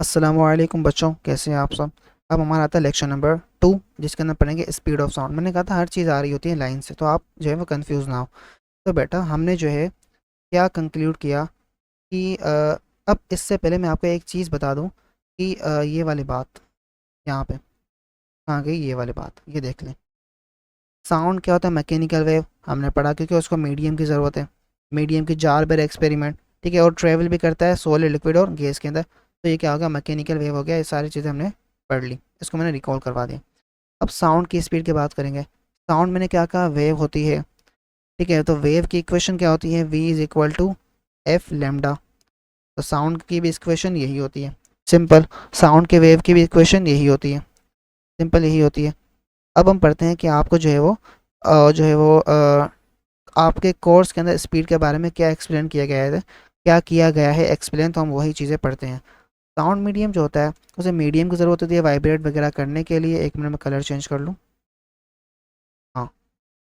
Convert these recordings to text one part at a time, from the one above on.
अस्सलामुअलैकुम बच्चों, कैसे हैं आप सब। अब हमारा आता है लेक्चर नंबर 2, जिसके अंदर पढ़ेंगे स्पीड ऑफ साउंड। मैंने कहा था हर चीज़ आ रही होती है लाइन से, तो आप जो है वो कंफ्यूज ना हो। तो बेटा हमने जो है क्या कंक्लूड किया कि अब इससे पहले मैं आपको एक चीज़ बता दूं कि ये वाली बात यहाँ पे कहाँ गई, ये वाली बात ये देख लें। साउंड क्या होता है? मैकेनिकल वेव हमने पढ़ा, क्योंकि उसको मीडियम की ज़रूरत है। मीडियम की जार बेर एक्सपेरिमेंट, ठीक है, और ट्रेवल भी करता है सॉलिड, लिक्विड और गैस के अंदर। तो ये क्या होगा? मैकेनिकल वेव हो गया। ये सारी चीज़ें हमने पढ़ ली, इसको मैंने रिकॉल करवा दिया। अब साउंड की स्पीड की बात करेंगे। साउंड मैंने क्या कहा? वेव होती है, ठीक है। तो वेव की इक्वेशन क्या होती है? V is equal to F lambda. तो साउंड की भी इक्वेशन यही होती है, सिंपल। साउंड के वेव की भी इक्वेशन यही होती है, सिंपल यही होती है। अब हम पढ़ते हैं कि आपको जो है वो आपके कोर्स के अंदर स्पीड के बारे में क्या एक्सप्लेन किया गया है, क्या किया गया है एक्सप्लेन। तो हम वही चीज़ें पढ़ते हैं। साउंड मीडियम जो होता है, उसे मीडियम की ज़रूरत होती है वाइब्रेट वगैरह करने के लिए। एक मिनट में कलर चेंज कर लूँ। हाँ,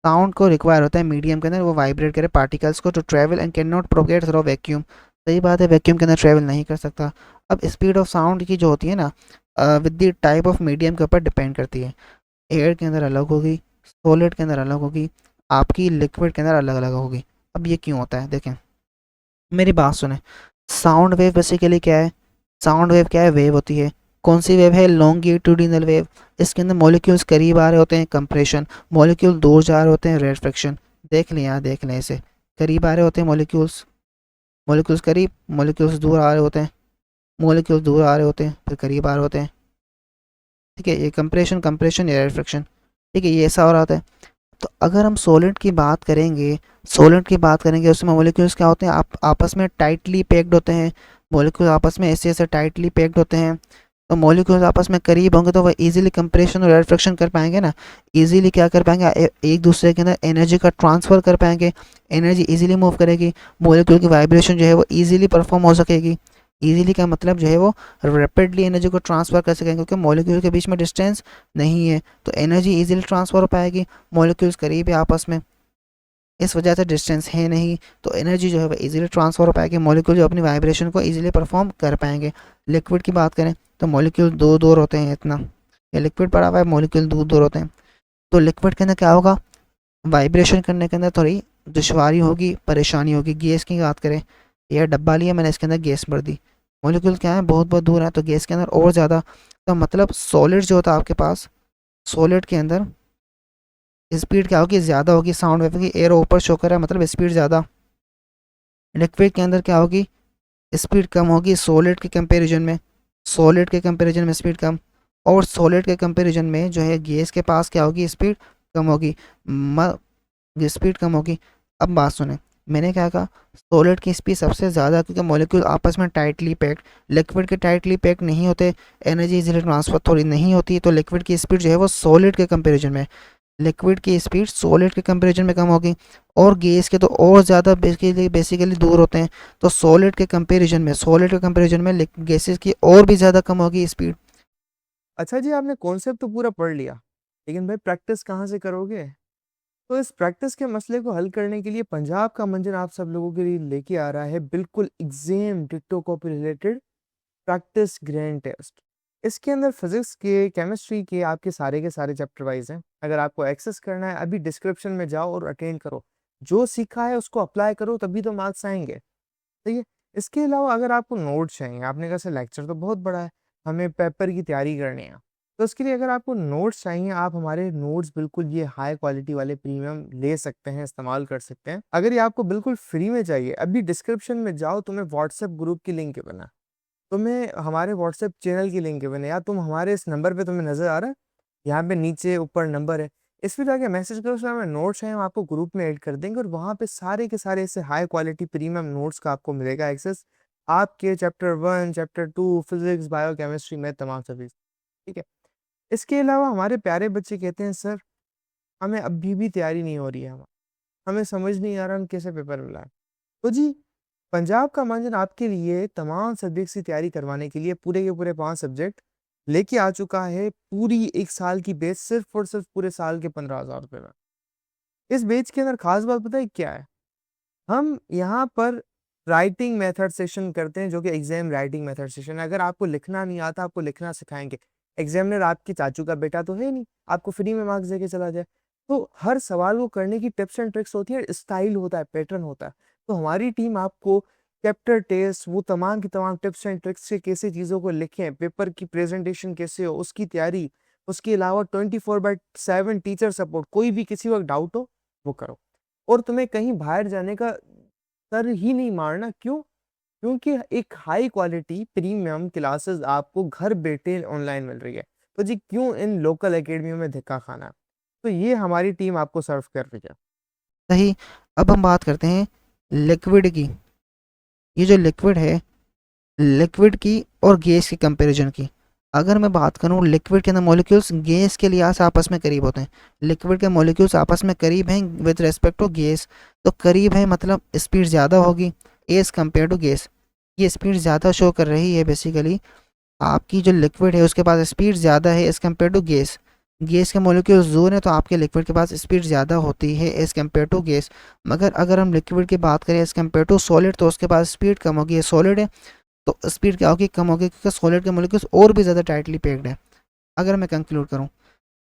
साउंड को रिक्वायर होता है मीडियम के अंदर वो वाइब्रेट करे पार्टिकल्स को, to travel and can not propagate through vacuum. सही बात है, वैक्यूम के अंदर ट्रैवल नहीं कर सकता। अब स्पीड ऑफ साउंड की जो होती है ना, with the type of medium के ऊपर डिपेंड करती है। एयर के अंदर अलग होगी, सॉलिड के अंदर अलग होगी, आपकी लिक्विड के अंदर अलग अलग होगी। अब ये क्यों होता है देखें, मेरी बात सुने। साउंड वेव बेसिकली क्या है? साउंड वेव क्या है? वेव होती है। कौन सी वेव है? Longitudinal wave. इसके अंदर मॉलिक्यूल्स करीब आ रहे होते हैं, कंप्रेशन। मॉलिक्यूल दूर जा रहे होते हैं, रेफ्रैक्शन। देख लें यहाँ, देख लें इसे। करीब आ रहे होते हैं मॉलिक्यूल्स, मॉलिक्यूल्स करीब, मॉलिक्यूल्स दूर आ रहे होते हैं, मॉलिक्यूल्स दूर आ रहे होते हैं, फिर करीब आ रहे होते हैं। ठीक है, ये कंप्रेशन, कंप्रेशन या रिफ्रैक्शन। ठीक है, ये ऐसा हो रहा होता है। तो अगर हम सॉलिड की बात करेंगे, सॉलिड की बात करेंगे, उसमें मॉलिक्यूल्स क्या होते हैं? आप आपस में टाइटली पैक्ड होते हैं। मॉलिक्यूल आपस में ऐसे ऐसे टाइटली पैक्ड होते हैं। तो मॉलिक्यूल्स आपस में करीब होंगे तो वह इजीली कंप्रेशन और रिफ्रैक्शन कर पाएंगे ना। इजीली क्या कर पाएंगे? एक दूसरे के अंदर एनर्जी का ट्रांसफ़र कर पाएंगे। एनर्जी इजीली मूव करेगी। मॉलिक्यूल की वाइब्रेशन जो है वो इजीली परफॉर्म हो सकेगी। इजीली का मतलब जो है वो रैपिडली एनर्जी को ट्रांसफ़र कर सकेंगे, क्योंकि मॉलिक्यूल के बीच में डिस्टेंस नहीं है, तो एनर्जी इजीली ट्रांसफ़र हो पाएगी। मॉलिक्यूल्स करीब है आपस में, इस वजह से डिस्टेंस है नहीं, तो एनर्जी जो है वो इजीली ट्रांसफ़र हो पाएगी। मॉलिक्यूल जो अपनी वाइब्रेशन को इजीली परफॉर्म कर पाएंगे। लिक्विड की बात करें तो मॉलिक्यूल दूर दूर होते हैं इतना, ये लिक्विड पड़ा हुआ है, मॉलिक्यूल दूर दूर होते हैं। तो लिक्विड के अंदर क्या होगा? वाइब्रेशन करने के अंदर थोड़ी दुश्वारी होगी, परेशानी होगी। गैस की बात करें, यह डब्बा लिया मैंने, इसके अंदर गैस भर दी। मॉलिक्यूल क्या है? बहुत बहुत दूर है, तो गैस के अंदर और ज़्यादा। तो मतलब सॉलिड जो होता है आपके पास, सॉलिड के अंदर स्पीड क्या होगी? ज़्यादा होगी साउंड वेव की। एयर ऊपर शो कर रहा है मतलब स्पीड ज़्यादा। लिक्विड के अंदर क्या होगी? स्पीड कम होगी सॉलिड के कंपैरिजन में, सॉलिड के कंपैरिजन में स्पीड कम। और सॉलिड के कंपैरिजन में जो है गैस के पास क्या होगी? स्पीड कम होगी। स्पीड कम होगी। अब बात सुने, मैंने क्या कहा? सॉलिड की स्पीड सबसे ज़्यादा, क्योंकि मॉलिक्यूल आपस में टाइटली पैक्ड। लिक्विड के टाइटली पैक्ड नहीं होते, एनर्जी इजीली ट्रांसफर थोड़ी नहीं होती, तो लिक्विड की स्पीड जो है वो सॉलिड के कंपैरिजन में, लिक्विड की स्पीड सॉलिड के कंपैरिजन में कम होगी। और गैस के तो और ज़्यादा बेसिकली दूर होते हैं, तो सॉलिड के कंपैरिजन में, सॉलिड के कंपैरिजन में गैसेस की और भी ज़्यादा कम होगी स्पीड। अच्छा जी, आपने कॉन्सेप्ट तो पूरा पढ़ लिया, लेकिन भाई प्रैक्टिस कहाँ से करोगे? तो इस प्रैक्टिस के मसले को हल करने के लिए पंजाब का मंजर आप सब लोगों के लिए लेके आ रहा है बिल्कुल एग्जाम डिक्टो copy related practice grand test. इसके अंदर फिजिक्स के, केमिस्ट्री के सारे चैप्टर वाइज हैं। अगर आपको एक्सेस करना है, अभी डिस्क्रिप्शन में जाओ और अटेंड करो। जो सीखा है उसको अप्लाई करो, तभी तो मार्क्स आएंगे। ठीक है। इसके अलावा अगर आपको नोट्स चाहिए, आपने कहा लेक्चर तो बहुत बड़ा है, हमें पेपर की तैयारी करनी है, तो उसके लिए अगर आपको नोट्स चाहिए, आप हमारे नोट्स बिल्कुल ये हाई क्वालिटी वाले प्रीमियम ले सकते हैं, इस्तेमाल कर सकते हैं। अगर ये आपको बिल्कुल फ्री में चाहिए, अभी डिस्क्रिप्शन में जाओ, तुम्हें व्हाट्सएप ग्रुप की लिंक बना, तुम्हें हमारे व्हाट्सएप चैनल की लिंक बने, या तुम हमारे इस नंबर पे तुम्हें नजर आ रहा है, यहाँ पे नीचे ऊपर नंबर है, इस पे जाके मैसेज करो, उसमें हमें नोट्स हैं, हम आपको ग्रुप में ऐड कर देंगे, और वहाँ पे सारे के सारे ऐसे हाई क्वालिटी प्रीमियम नोट्स का आपको मिलेगा एक्सेस। आपके chapter 1, chapter 2, physics, bio chemistry में तमाम सभी। ठीक है। इसके अलावा हमारे प्यारे बच्चे कहते हैं, सर हमें अभी भी तैयारी नहीं हो रही है, हमें समझ नहीं आ रहा हम कैसे पेपर मिला है। तो जी, पंजाब का मंजन आपके लिए तमाम सब्जेक्ट्स की तैयारी करवाने के लिए पूरे के पूरे 5 सब्जेक्ट लेके आ चुका है, पूरी 1 साल की बेच, सिर्फ और सिर्फ पूरे साल के 15,000 रुपए में। इस बेच के अंदर खास बात पता है क्या है? हम यहाँ पर राइटिंग मेथड सेशन करते हैं, जो कि एग्जाम राइटिंग मेथड सेशन है। अगर आपको लिखना नहीं आता, आपको लिखना सिखाएंगे। एग्जामिनर आपके चाचू का बेटा तो है नहीं, आपको फ्री में मार्क्स देके चला जाए। तो हर सवाल को करने की टिप्स एंड ट्रिक्स होती है, स्टाइल होता है, पैटर्न होता है। तो हमारी टीम आपको चैप्टर टेस्ट, वो तमाम की तमाम टिप्स एंड ट्रिक्स से कैसे चीज़ों को लिखें, पेपर की प्रेजेंटेशन कैसे हो, उसकी तैयारी, उसके अलावा 24/7 टीचर सपोर्ट, कोई भी किसी वक्त डाउट हो वो करो। और तुम्हें कहीं बाहर जाने का सर ही नहीं मारना। क्यों? क्योंकि एक हाई क्वालिटी प्रीमियम क्लासेस आपको घर बैठे ऑनलाइन मिल रही है। तो जी क्यों इन लोकल एकेडमियों में धक्का खाना? तो ये हमारी टीम आपको सर्व कर रही है। सही। अब हम बात करते हैं लिक्विड की। ये जो लिक्विड है, लिक्विड की और गैस की कंपैरिजन की। अगर मैं बात करूँ, लिक्विड के अंदर मॉलिक्यूल्स गैस के लिहाज से आपस में करीब होते हैं। लिक्विड के मॉलिक्यूल्स आपस में करीब हैं विद रिस्पेक्ट टू गैस। तो करीब है मतलब स्पीड ज़्यादा होगी एज कम्पेयर टू गैस। ये स्पीड ज़्यादा शो कर रही है बेसिकली। आपकी जो लिक्विड है उसके पास स्पीड ज़्यादा है as compare to gas. Gas के मॉलिक्यूल्स दूर हैं तो आपके लिक्विड के पास स्पीड ज़्यादा होती है एज़ कम्पेयर टू गैस। मगर अगर हम लिक्विड की बात करें एज़ कम्पेयर टू सॉलिड, तो उसके पास स्पीड कम होगी। सॉलिड है तो स्पीड क्या होगी? कम होगी, क्योंकि सॉलिड के मॉलिक्यूल्स और भी ज़्यादा टाइटली पैक्ड है। अगर मैं कंक्लूड करूँ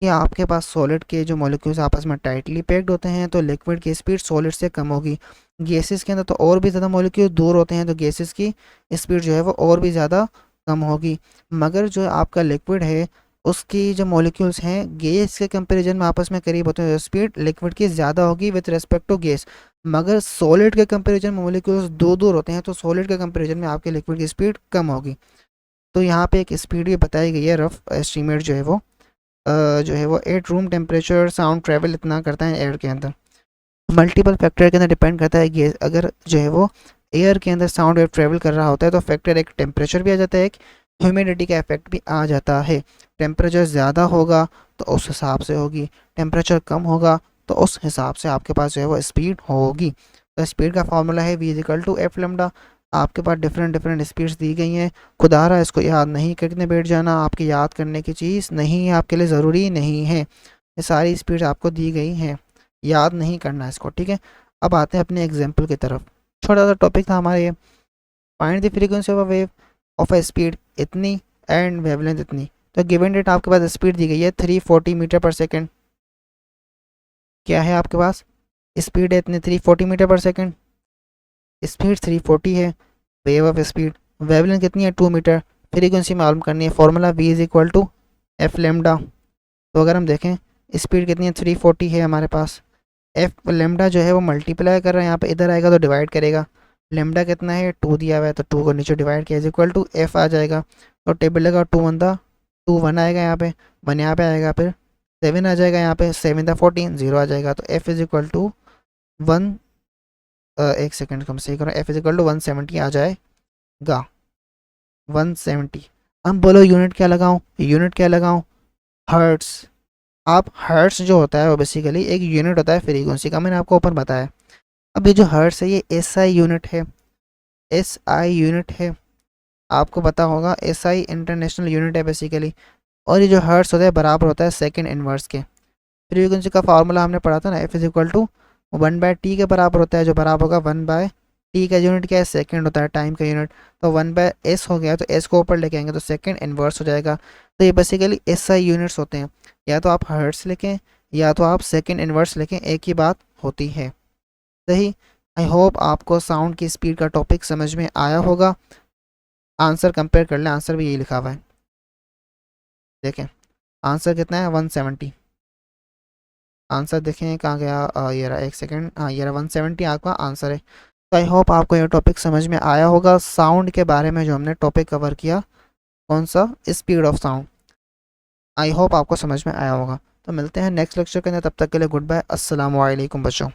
कि आपके पास सॉलिड के जो मॉलिक्यूल्स आपस में टाइटली पैक्ड होते हैं तो लिक्विड की स्पीड सॉलिड से कम होगी। गैसेस के अंदर तो और भी ज़्यादा मॉलिक्यूल दूर होते हैं तो गैसेस की स्पीड जो है वो और भी ज़्यादा कम होगी। मगर जो आपका लिक्विड है उसकी जो मॉलिक्यूल्स हैं गैस के कंपैरिजन में आपस में करीब होते हैं, स्पीड लिक्विड की ज़्यादा होगी विद रिस्पेक्ट टू गैस। मगर सॉलिड के कंपैरिजन में मॉलिक्यूल्स दूर दूर होते हैं तो सॉलिड के कंपैरिजन में आपके लिक्विड की स्पीड कम होगी। तो यहाँ पे एक स्पीड भी बताई गई है, रफ एस्टीमेट जो है वो 8 रूम टेम्परेचर साउंड ट्रैवल इतना करता है एयर के अंदर। मल्टीपल फैक्टर के अंदर डिपेंड करता है गैस। अगर जो है वो एयर के अंदर साउंड वेव ट्रैवल कर रहा होता है तो फैक्टर एक टेम्परेचर भी आ जाता है, एक ह्यूमिडिटी का इफेक्ट भी आ जाता है। टेम्परेचर ज़्यादा होगा तो उस हिसाब से होगी, टेम्परेचर कम होगा तो उस हिसाब से आपके पास जो है वो स्पीड होगी। तो स्पीड का फार्मूला है v=f लैम्डा। आपके पास डिफरेंट डिफरेंट स्पीड्स दी गई हैं। खुदारा इसको याद नहीं करने बैठ जाना, आपकी याद करने की चीज़ नहीं है, आपके लिए ज़रूरी नहीं है। ये सारी स्पीड्स आपको दी गई हैं, याद नहीं करना इसको, ठीक है। अब आते हैं अपने एग्जाम्पल की तरफ। छोटा सा टॉपिक था हमारे ये, find the frequency of a wave of a speed इतनी एंड वेवलेंथ इतनी। तो गिवन डेट आपके पास स्पीड दी गई है 340 मीटर पर सेकेंड। क्या है आपके पास? स्पीड है इतनी 340 मीटर पर सेकेंड, स्पीड 340 है। वेव ऑफ स्पीड, वेवलेंथ कितनी है 2 मीटर। फ्रीक्वेंसी मालूम करनी है, फॉर्मूला v=f लैम्डा। तो अगर हम देखें स्पीड कितनी है 340 है हमारे पास, एफ लेमडा जो है वो मल्टीप्लाई कर रहा है यहाँ पे, इधर आएगा तो डिवाइड करेगा। लेमडा कितना है 2 दिया हुआ है तो 2 को नीचे डिवाइड किया इज एफ आ जाएगा। तो टेबल लगा 2 1 आएगा यहाँ पे, 1 यहाँ पे आएगा, फिर 7 आ जाएगा यहाँ पे, 7 14 0 आ जाएगा। तो F=1 एक सेकेंड कम सही करो, F=170 आ जाएगा, 170। अब बोलो यूनिट क्या लगाऊँ, यूनिट क्या लगाऊँ? हर्ट्स। आप हर्ट्स जो होता है वो बेसिकली एक यूनिट होता है फ्रीक्वेंसी का, मैंने आपको ऊपर बताया। अब ये जो हर्ट्स है ये SI यूनिट है, SI यूनिट है, आपको पता होगा SI इंटरनेशनल यूनिट है बेसिकली। और ये जो हर्ट्स होता है बराबर होता है सेकंड इनवर्स के। फ्रीक्वेंसी का फार्मूला हमने पढ़ा था ना, F=1/t के बराबर होता है, जो बराबर होगा 1/t का यूनिट क्या है? सेकंड होता है, टाइम का यूनिट। तो 1/s हो गया, तो s को ऊपर लेके आएंगे तो सेकंड इनवर्स हो जाएगा। तो ये बेसिकली SI यूनिट्स होते हैं। या तो आप हर्ट्स लिखें या तो आप सेकंड इनवर्स लिखें, एक ही बात होती है। सही। आई होप आपको साउंड की स्पीड का टॉपिक समझ में आया होगा। आंसर कंपेयर कर लें, आंसर भी यही लिखा हुआ है, देखें आंसर कितना है 170। आंसर देखें कहाँ गया, ये रहा, एक सेकेंड, हाँ ये रहा 170 आपका आंसर है। तो आई होप आपको ये टॉपिक समझ में आया होगा, साउंड के बारे में जो हमने टॉपिक कवर किया, कौन सा? Speed of sound. I hope आपको समझ में आया होगा। तो मिलते हैं नेक्स्ट लेक्चर के अंदर, तब तक के लिए गुड बाय, अस्सलाम वालेकुम बच्चों।